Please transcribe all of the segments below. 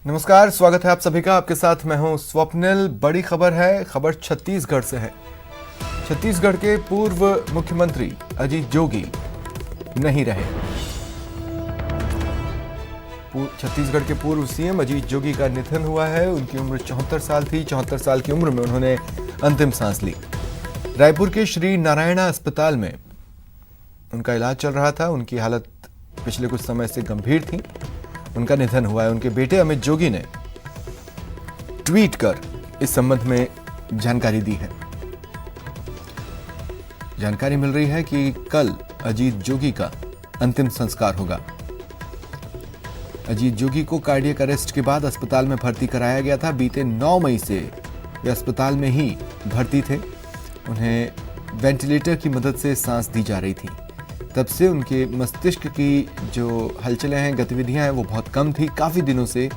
नमस्कार, स्वागत है आप सभी का। आपके साथ मैं हूं स्वप्निल। बड़ी खबर है, खबर छत्तीसगढ़ से है। छत्तीसगढ़ के पूर्व मुख्यमंत्री अजीत जोगी नहीं रहे। छत्तीसगढ़ के पूर्व सीएम अजीत जोगी का निधन हुआ है। उनकी उम्र 74 साल थी। 74 साल की उम्र में उन्होंने अंतिम सांस ली। रायपुर के श्री नारायणा अस्पताल में उनका इलाज चल रहा था। उनकी हालत पिछले कुछ समय से गंभीर थी। उनका निधन हुआ है। उनके बेटे अमित जोगी ने ट्वीट कर इस संबंध में जानकारी दी है। जानकारी मिल रही है कि कल अजीत जोगी का अंतिम संस्कार होगा। अजीत जोगी को कार्डियक अरेस्ट के बाद अस्पताल में भर्ती कराया गया था। बीते 9 मई से वे अस्पताल में ही भर्ती थे। उन्हें वेंटिलेटर की मदद से सांस दी जा रही थी। तब से उनके मस्तिष्क की जो हलचलें हैं, गतिविधियां हैं, वो बहुत कम थी। काफी दिनों से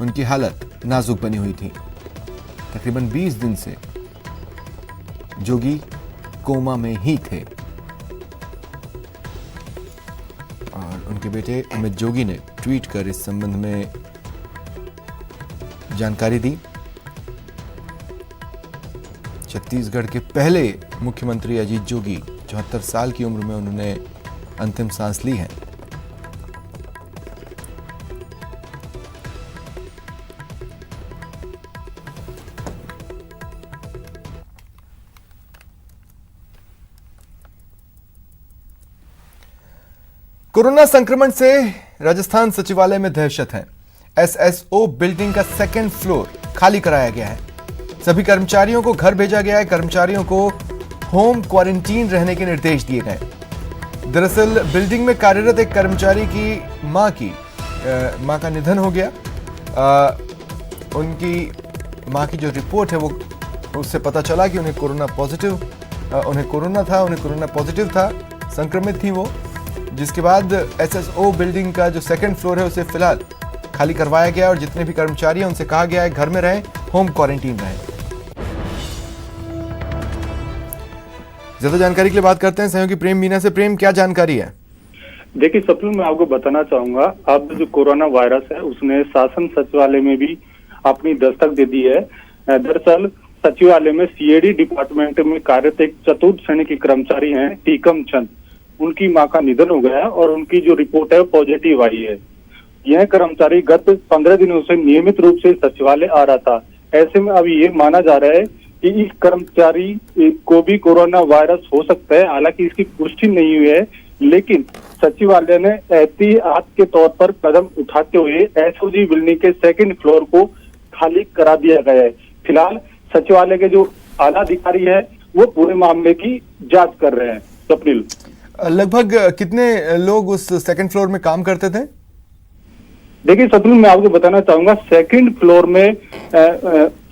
उनकी हालत नाजुक बनी हुई थी। तकरीबन 20 दिन से जोगी कोमा में ही थे। और उनके बेटे अमित जोगी ने ट्वीट कर इस संबंध में जानकारी दी। छत्तीसगढ़ के पहले मुख्यमंत्री अजीत जोगी 74 साल की उम्र में उन्होंने अंतिम सांस ली है। कोरोना संक्रमण से राजस्थान सचिवालय में दहशत है। एसएसओ बिल्डिंग का 2nd फ्लोर खाली कराया गया है। सभी कर्मचारियों को घर भेजा गया है। कर्मचारियों को होम क्वारंटीन रहने के निर्देश दिए गए। दरअसल बिल्डिंग में कार्यरत एक कर्मचारी की मां का निधन हो गया। उनकी मां की जो रिपोर्ट है वो उससे पता चला कि उन्हें कोरोना पॉजिटिव था, संक्रमित थी वो। जिसके बाद एसएसओ बिल्डिंग का जो 2nd फ्लोर है उसे फिलहाल खाली करवाया गया और जितने भी कर्मचारी हैं उनसे कहा गया है घर में रहें, होम क्वारंटीन रहें। ज्यादा जानकारी के लिए बात करते हैं सहयोगी प्रेम मीना से। प्रेम, क्या जानकारी है? देखिए स्वप्निल, मैं आपको बताना चाहूंगा, अब जो कोरोना वायरस है उसने शासन सचिवालय में भी अपनी दस्तक दे दी है। दरअसल सचिवालय में सीएडी डिपार्टमेंट में कार्यरत एक चतुर्थ श्रेणी के कर्मचारी हैं टीकम चंद। उनकी मां का निधन हो गया और उनकी जो रिपोर्ट है पॉजिटिव आई है। यह कर्मचारी गत 15 दिनों से नियमित रूप से सचिवालय आ रहा था। ऐसे में अब ये माना जा रहा है कि इस कर्मचारी को भी कोरोना वायरस हो सकता है। हालांकि इसकी पुष्टि नहीं हुई है, लेकिन सचिवालय ने एहतियात के तौर पर कदम उठाते हुए एसओजी बिल्डिंग के 2nd फ्लोर को खाली करा दिया गया है। फिलहाल सचिवालय के जो आला अधिकारी है वो पूरे मामले की जांच कर रहे हैं। स्वप्निल, लगभग कितने लोग उस 2nd फ्लोर में काम करते थे? देखिए स्वप्निल, मैं आपको बताना चाहूंगा, 2nd फ्लोर में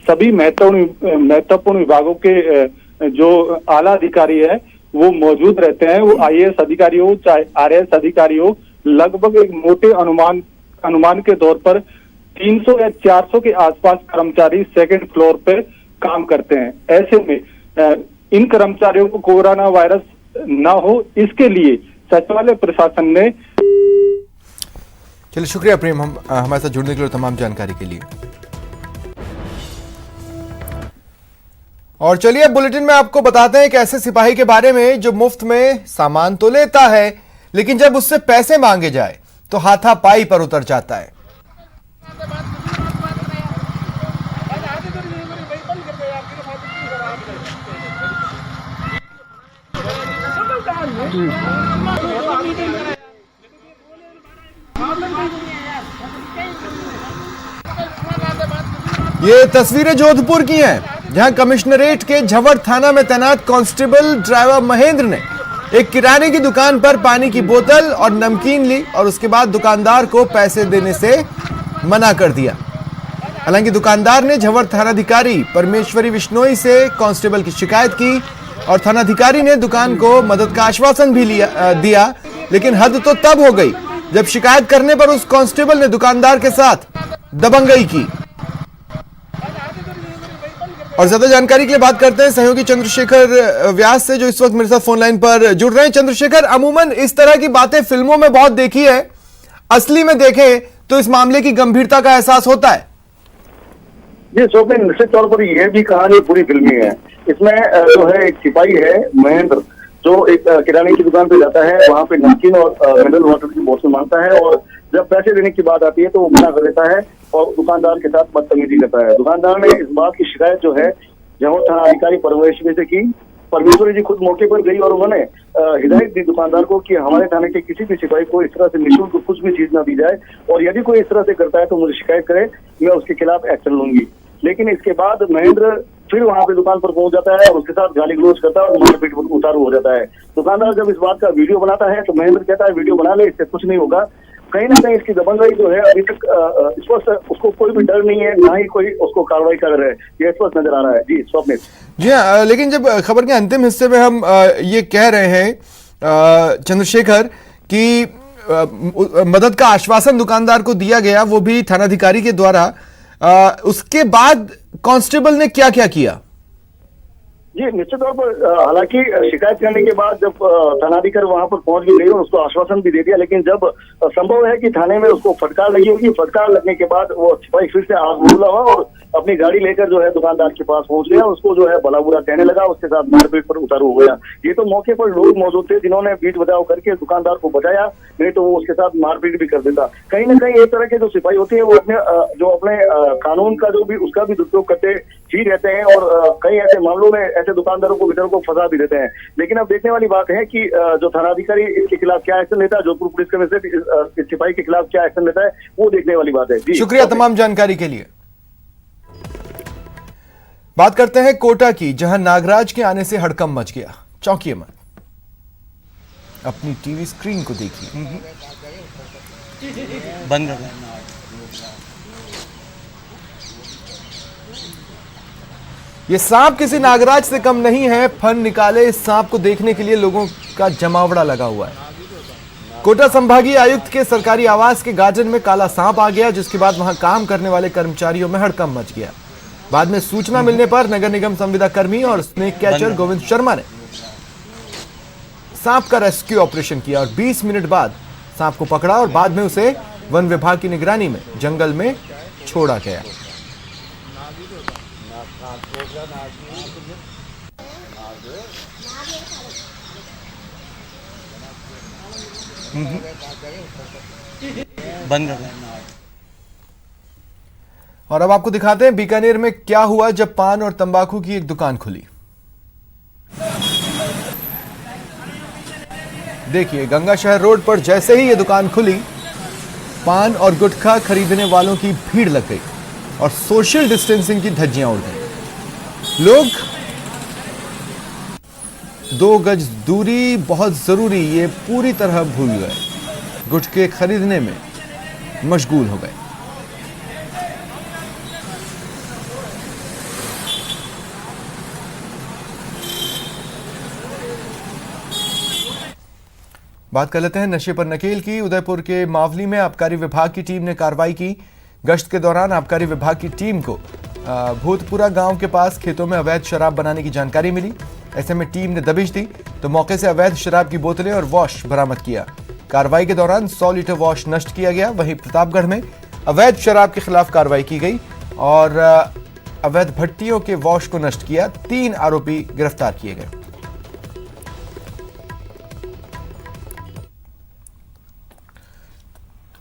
सभी महत्वपूर्ण विभागों के जो आला अधिकारी है वो मौजूद रहते हैं। वो आईएएस अधिकारी हो चाहे आरएएस अधिकारी हो, लगभग एक मोटे अनुमान के तौर पर 300 या 400 के आसपास कर्मचारी 2nd फ्लोर पे काम करते हैं। ऐसे में इन कर्मचारियों को कोरोना वायरस ना हो, इसके लिए सचिवालय प्रशासन ने। चलिए, शुक्रिया प्रेम हमारे साथ जुड़ने के लिए, तमाम जानकारी के लिए। और चलिए बुलेटिन में आपको बताते हैं एक ऐसे सिपाही के बारे में जो मुफ्त में सामान तो लेता है, लेकिन जब उससे पैसे मांगे जाए तो हाथापाई पर उतर जाता है। ये तस्वीरें जोधपुर की हैं, जहां कमिश्नरेट के झवड़ थाना में तैनात कांस्टेबल ड्राइवर महेंद्र ने एक किराने की दुकान पर पानी की बोतल और नमकीन ली और उसके बाद दुकानदार को पैसे देने से मना कर दिया। हालांकि दुकानदार ने झवड़ थानाधिकारी परमेश्वरी विश्नोई से कांस्टेबल की शिकायत की और थानाधिकारी ने दुकान को मदद का आश्वासन भी दिया, लेकिन हद तो तब हो गई जब शिकायत करने पर उस कांस्टेबल ने दुकानदार के साथ दबंगई की। और ज्यादा जानकारी के लिए बात करते हैं सहयोगी चंद्रशेखर व्यास से, जो इस वक्त मेरे साथ फोन लाइन पर जुड़ रहे हैं। चंद्रशेखर, अमूमन इस तरह की बातें फिल्मों में बहुत देखी है, असली में देखें तो इस मामले की गंभीरता का एहसास होता है। जी स्वप्न, निश्चित तौर पर यह भी कहानी पूरी फिल्मी है। इसमें जो है एक सिपाही है महेंद्र, जो एक किराने की दुकान पे जाता है, वहां पे नमकीन और मिनरल वाटर की बोतल मांगता है और जब पैसे देने की बात आती है तो वो मना कर देता है और दुकानदार के साथ बदतमीजी करता है। दुकानदार ने इस बात की शिकायत जो है जहाँ थाना अधिकारी परमेश्वरी से की। परमेश्वरी जी खुद मौके पर गई और उन्होंने हिदायत दी दुकानदार को कि हमारे थाने के किसी भी सिपाही को इस तरह से निःशुल्क कुछ भी चीज ना दी जाए और यदि कोई इस तरह से करता है तो मुझे शिकायत करे, मैं उसके खिलाफ एक्शन लूंगी। लेकिन इसके बाद महेंद्र फिर वहां पे दुकान पर पहुंच जाता है और उसके साथ गाली गलौज करता है और मारपीट पर उतारू हो जाता है। दुकानदार जब इस बात का वीडियो बनाता है तो महेंद्र कहता है वीडियो बना ले, इससे कुछ नहीं होगा। कहीं ना कहीं इसकी दबंगई जो है अभी तक स्पष्ट, उसको कोई भी डर नहीं है, ना ही कोई उसको कार्रवाई कर रहा है, यह स्पष्ट नजर आ रहा है। जी स्वप्न जी हाँ, लेकिन जब खबर के अंतिम हिस्से में हम ये कह रहे हैं चंद्रशेखर कि मदद का आश्वासन दुकानदार को दिया गया, वो भी थानाधिकारी के द्वारा, उसके बाद कांस्टेबल ने क्या क्या किया? जी निश्चित तौर पर हालांकि शिकायत करने के बाद जब थानाधिकारी वहां पर पहुंच भी गई और उसको आश्वासन भी दे दिया, लेकिन जब संभव है कि थाने में उसको फटकार लगी होगी, फटकार लगने के बाद वो सिपाही फिर से आग बबूला हुआ और अपनी गाड़ी लेकर जो है दुकानदार के पास पहुंच गया, उसको जो है भला बुरा कहने लगा, उसके साथ मारपीट पर उतारू हो गया। ये तो मौके पर लोग मौजूद थे जिन्होंने बीच बचाव करके दुकानदार को बचाया, नहीं तो वो उसके साथ मारपीट भी कर देता। कहीं ना कहीं एक तरह के जो सिपाही होते हैं वो अपने कानून का जो भी उसका भी दुरुपयोग करते ही रहते हैं और कई ऐसे मामलों में ऐसे दुकानदारों को बेचारों को फंसा भी देते हैं। लेकिन अब देखने वाली बात है कि जो थानाधिकारी इसके खिलाफ क्या एक्शन लेता है, जोधपुर पुलिस कमिश्नर इस सिपाही के खिलाफ क्या एक्शन लेता है, वो देखने वाली बात है। शुक्रिया तमाम जानकारी के लिए। बात करते हैं कोटा की, जहां नागराज के आने से हड़कंप मच गया। चौंकिए मत, अपनी टीवी स्क्रीन को देखिए। बंद कर। ये सांप किसी नागराज से कम नहीं है। फन निकाले इस सांप को देखने के लिए लोगों का जमावड़ा लगा हुआ है। कोटा संभागीय आयुक्त के सरकारी आवास के गार्डन में काला सांप आ गया, जिसके बाद वहां काम करने वाले कर्मचारियों में हड़कंप मच गया। बाद में सूचना मिलने पर नगर निगम संविदा कर्मी और स्नेक कैचर गोविंद शर्मा ने सांप का रेस्क्यू ऑपरेशन किया और 20 मिनट बाद सांप को पकड़ा और बाद में उसे वन विभाग की निगरानी में जंगल में छोड़ा गया। बंद कर। और अब आपको दिखाते हैं बीकानेर में क्या हुआ जब पान और तंबाकू की एक दुकान खुली। देखिए, गंगा शहर रोड पर जैसे ही ये दुकान खुली, पान और गुटखा खरीदने वालों की भीड़ लग गई और सोशल डिस्टेंसिंग की धज्जियां उड़ गई। लोग 2 गज दूरी बहुत जरूरी, ये पूरी तरह भूल गए। गुटखे खरीदने में मशगूल हो गए। बात कर लेते हैं नशे पर नकेल की। उदयपुर के मावली में आबकारी विभाग की टीम ने कार्रवाई की। गश्त के दौरान आबकारी विभाग की टीम को भूतपुरा गांव के पास खेतों में अवैध शराब बनाने की जानकारी मिली। ऐसे में टीम ने दबिश दी तो मौके से अवैध शराब की बोतलें और वॉश बरामद किया। कार्रवाई के दौरान 100 लीटर वॉश नष्ट किया गया। वहीं प्रतापगढ़ में अवैध शराब के खिलाफ कार्रवाई की गई और अवैध भट्टियों के वॉश को नष्ट किया। 3 आरोपी गिरफ्तार किए गए।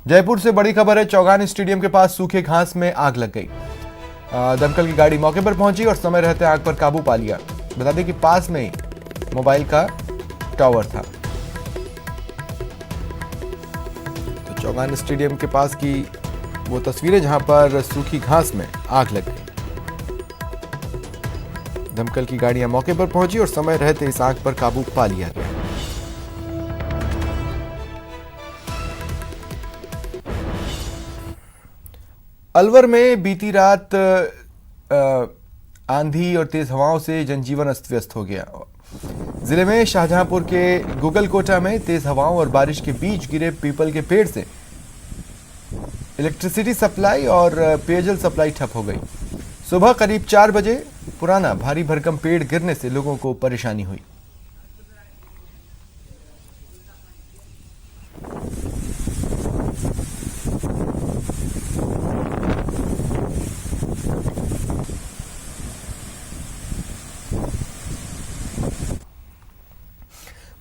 जयपुर से बड़ी खबर है। चौगान स्टेडियम के पास सूखे घास में आग लग गई। दमकल की गाड़ी मौके पर पहुंची और समय रहते आग पर काबू पा लिया। बता दें कि पास में ही मोबाइल का टावर था। तो चौगान स्टेडियम के पास की वो तस्वीरें जहां पर सूखी घास में आग लग गई। दमकल की गाड़ियां मौके पर पहुंची और समय रहते इस आग पर काबू पा लिया गया। अलवर में बीती रात आंधी और तेज हवाओं से जनजीवन अस्त व्यस्त हो गया। जिले में शाहजहांपुर के गुगलकोटा में तेज हवाओं और बारिश के बीच गिरे पीपल के पेड़ से इलेक्ट्रिसिटी सप्लाई और पेयजल सप्लाई ठप हो गई। सुबह करीब 4 बजे पुराना भारी भरकम पेड़ गिरने से लोगों को परेशानी हुई।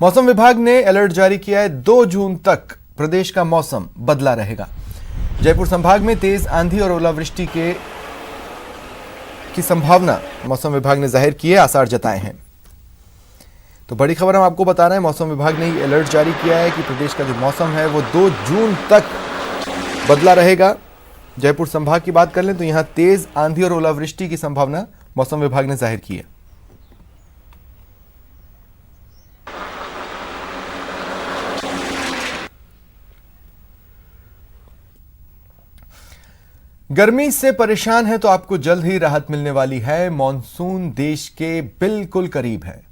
मौसम विभाग ने अलर्ट जारी किया है। 2 जून तक प्रदेश का मौसम बदला रहेगा। जयपुर संभाग में तेज आंधी और ओलावृष्टि की संभावना मौसम विभाग ने जाहिर की है, आसार जताए हैं। तो बड़ी खबर हम आपको बता रहे हैं, मौसम विभाग ने अलर्ट जारी किया है कि प्रदेश का जो मौसम है वो 2 जून तक बदला रहेगा। जयपुर संभाग की बात कर लें तो यहां तेज आंधी और ओलावृष्टि की संभावना मौसम विभाग ने जाहिर की है। गर्मी से परेशान है तो आपको जल्द ही राहत मिलने वाली है। मॉनसून देश के बिल्कुल करीब है।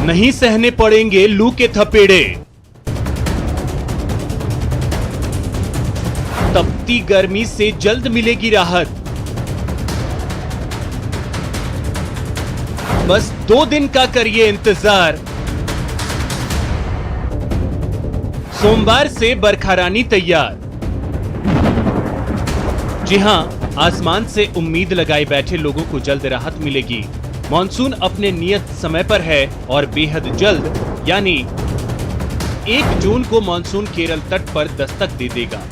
नहीं सहने पड़ेंगे लू के थपेड़े। तपती गर्मी से जल्द मिलेगी राहत। बस 2 दिन का करिए इंतजार। सोमवार से बरखारानी तैयार। जी हां, आसमान से उम्मीद लगाए बैठे लोगों को जल्द राहत मिलेगी। मॉनसून अपने नियत समय पर है और बेहद जल्द यानी 1 जून को मॉनसून केरल तट पर दस्तक दे देगा।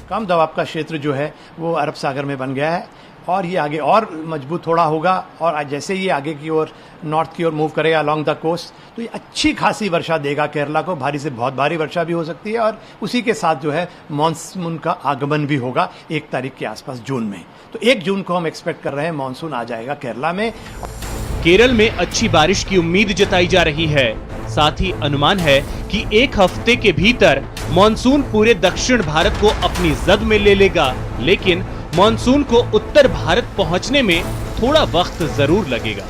कम दबाव का क्षेत्र जो है वो अरब सागर में बन गया है और ये आगे और मजबूत थोड़ा होगा और जैसे ये आगे की ओर नॉर्थ की ओर मूव करेगा अलोंग द कोस्ट तो ये अच्छी खासी वर्षा देगा केरला को। भारी से बहुत भारी वर्षा भी हो सकती है और उसी के साथ जो है मॉनसून का आगमन भी होगा 1 तारीख के आसपास जून में। तो 1 जून को हम एक्सपेक्ट कर रहे हैं मॉनसून आ जाएगा केरला में। केरल में अच्छी बारिश की उम्मीद जताई जा रही है। साथ ही अनुमान है कि 1 हफ्ते के भीतर मॉनसून पूरे दक्षिण भारत को अपनी जद में ले लेगा, लेकिन मॉनसून को उत्तर भारत पहुंचने में थोड़ा वक्त जरूर लगेगा।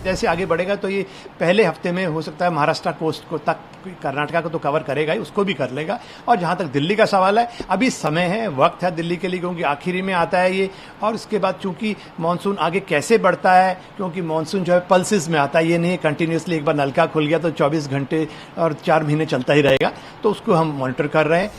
जैसे आगे बढ़ेगा तो ये पहले हफ्ते में हो सकता है महाराष्ट्र कोस्ट को तक, कर्नाटका को तो कवर करेगा ही, उसको भी कर लेगा। और जहां तक दिल्ली का सवाल है, अभी समय है, वक्त है दिल्ली के लिए, क्योंकि आखिरी में आता है ये। और उसके बाद चूंकि मॉनसून आगे कैसे बढ़ता है, क्योंकि मॉनसून जो है पल्सेस में आता है, ये नहीं है कंटिन्यूसली एक बार नलका खुल गया तो 24 घंटे और 4 महीने चलता ही रहेगा। तो उसको हम मॉनिटर कर रहे हैं।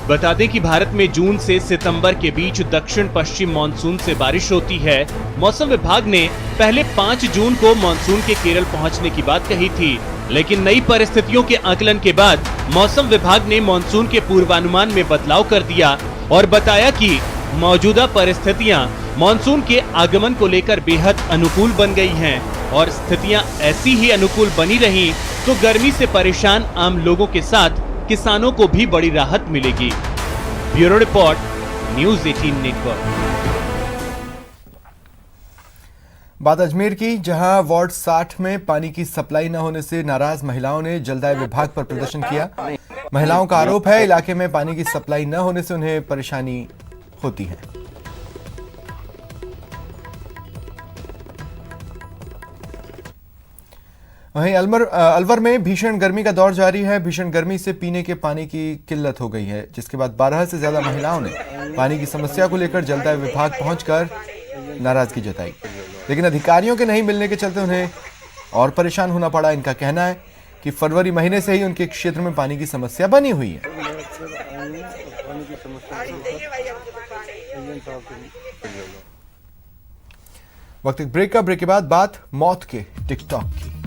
बता दें कि भारत में जून से सितंबर के बीच दक्षिण पश्चिम मॉनसून से बारिश होती है। मौसम विभाग ने पहले 5 जून को मॉनसून के केरल पहुंचने की बात कही थी, लेकिन नई परिस्थितियों के आकलन के बाद मौसम विभाग ने मॉनसून के पूर्वानुमान में बदलाव कर दिया और बताया कि मौजूदा परिस्थितियां मॉनसून के आगमन को लेकर बेहद अनुकूल बन गई हैं और स्थितियां ऐसी ही अनुकूल बनी रही तो गर्मी से परेशान आम लोगों के साथ किसानों को भी बड़ी राहत मिलेगी। Bureau report, news 18 network. बात अजमेर की, जहां वार्ड 60 में पानी की सप्लाई न होने से नाराज महिलाओं ने जलदाय विभाग पर प्रदर्शन किया। महिलाओं का आरोप है इलाके में पानी की सप्लाई न होने से उन्हें परेशानी होती है। वहीं अलवर में भीषण गर्मी का दौर जारी है। भीषण गर्मी से पीने के पानी की किल्लत हो गई है, जिसके बाद 12 से ज्यादा महिलाओं ने पानी की समस्या को लेकर जलदाय विभाग पहुंचकर नाराजगी जताई, लेकिन अधिकारियों के नहीं मिलने के चलते उन्हें और परेशान होना पड़ा। इनका कहना है कि फरवरी महीने से ही उनके क्षेत्र में पानी की समस्या बनी हुई है। वक्त एक ब्रेक के बाद बात मौत के टिकटॉक की।